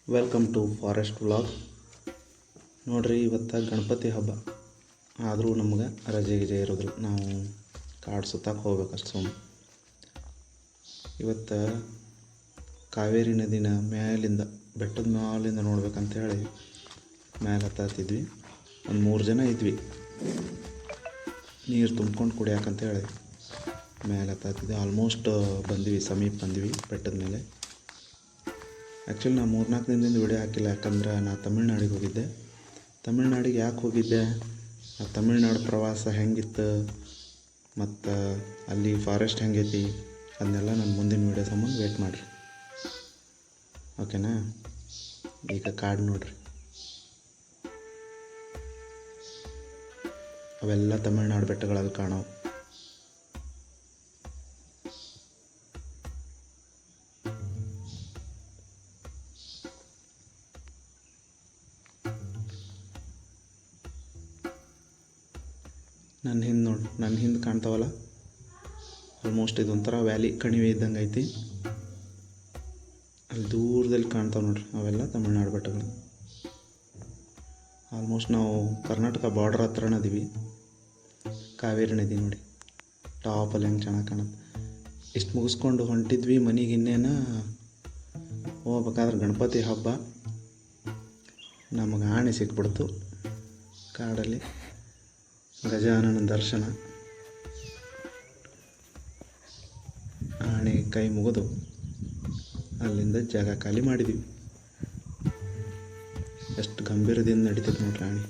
Welcome to forest vlog. ನೋಡ್ರಿ, ಇವತ್ತು ಗಣಪತಿ ಹಬ್ಬ ಆದರೂ ನಮ್ಗೆ ರಜೆ ಇರೋದಿಲ್ಲ. ನಾವು ಕಾಡು ಸುತ್ತಕ್ಕೆ ಹೋಗ್ಬೇಕಷ್ಟು ಸುಮ್ಮನೆ. ಇವತ್ತು ಕಾವೇರಿ ನದಿನ ಮೇಲಿಂದ ಬೆಟ್ಟದ ಮೇಲಿಂದ ನೋಡ್ಬೇಕಂತೇಳಿ ಮೇಲೆ ಹತ್ತಿದ್ವಿ. ಒಂದು 3 ಜನ ಇದ್ವಿ. ನೀರು ತುಂಬ್ಕೊಂಡು ಕುಡಿಯಾಕಂತೇಳಿ ಮೇಲೆ ಹತ್ತಿದ್ವಿ. ಆಲ್ಮೋಸ್ಟ್ ಬಂದ್ವಿ, ಸಮೀಪ ಬಂದ್ವಿ ಬೆಟ್ಟದ ಮೇಲೆ. ಆ್ಯಕ್ಚುಲಿ ನಾನು 3-4 ದಿನದಿಂದ ವಿಡಿಯೋ ಹಾಕಿಲ್ಲ, ಯಾಕಂದ್ರೆ ನಾನು ತಮಿಳ್ನಾಡಿಗೆ ಹೋಗಿದ್ದೆ. ತಮಿಳ್ನಾಡಿಗೆ ಯಾಕೆ ಹೋಗಿದ್ದೆ, ಆ ತಮಿಳ್ನಾಡು ಪ್ರವಾಸ ಹೆಂಗಿತ್ತು ಮತ್ತು ಅಲ್ಲಿ ಫಾರೆಸ್ಟ್ ಹೆಂಗೈತಿ ಅದನ್ನೆಲ್ಲ ನಾನು ಮುಂದಿನ ವೀಡಿಯೋ ಸಂಬಂಧ ವೇಟ್ ಮಾಡಿರಿ, ಓಕೆನಾ. ಈಗ ಕಾಡು ನೋಡ್ರಿ, ಅವೆಲ್ಲ ತಮಿಳ್ನಾಡು ಬೆಟ್ಟಗಳಲ್ಲಿ ಕಾಣೋ. ನನ್ನ ಹಿಂದೆ ನೋಡಿ, ನನ್ನ ಹಿಂದೆ ಕಾಣ್ತಾವಲ್ಲ, ಆಲ್ಮೋಸ್ಟ್ ಇದೊಂಥರ ವ್ಯಾಲಿ, ಕಣಿವೆ ಇದ್ದಂಗೆ ಐತಿ. ಅಲ್ಲಿ ದೂರದಲ್ಲಿ ಕಾಣ್ತಾವೆ ನೋಡ್ರಿ, ಅವೆಲ್ಲ ತಮಿಳ್ನಾಡು ಬೆಟ್ಟಗಳು. ಆಲ್ಮೋಸ್ಟ್ ನಾವು ಕರ್ನಾಟಕ ಬಾರ್ಡರ್ ಹತ್ರನೇ ಇದೀವಿ. ಕಾವೇರಿ ನದಿ ನೋಡಿ ಟಾಪಲ್ಲಿ ಹೆಂಗೆ ಚೆನ್ನಾಗಿ ಕಾಣುತ್ತೆ. ಇಷ್ಟು ಮುಗಿಸ್ಕೊಂಡು ಹೊಂಟಿದ್ವಿ ಮನೆಗೆ. ಇನ್ನೇನು ಹೋಗ್ಬೇಕಾದ್ರೆ ಗಣಪತಿ ಹಬ್ಬ ನಮಗೆ ಆಣೆ ಸಿಕ್ಬಿಡ್ತು. ಕಾಡಲ್ಲಿ ಗಜಾನನ ದರ್ಶನ, ಆಣೆ ಕೈ ಮುಗಿದು ಅಲ್ಲಿಂದ ಜಾಗ ಖಾಲಿ ಮಾಡಿದ್ವಿ. ಎಷ್ಟು ಗಂಭೀರದಿಂದ ನಡೀತದೆ ನೋಡ್ರಿ ಆಣೆ.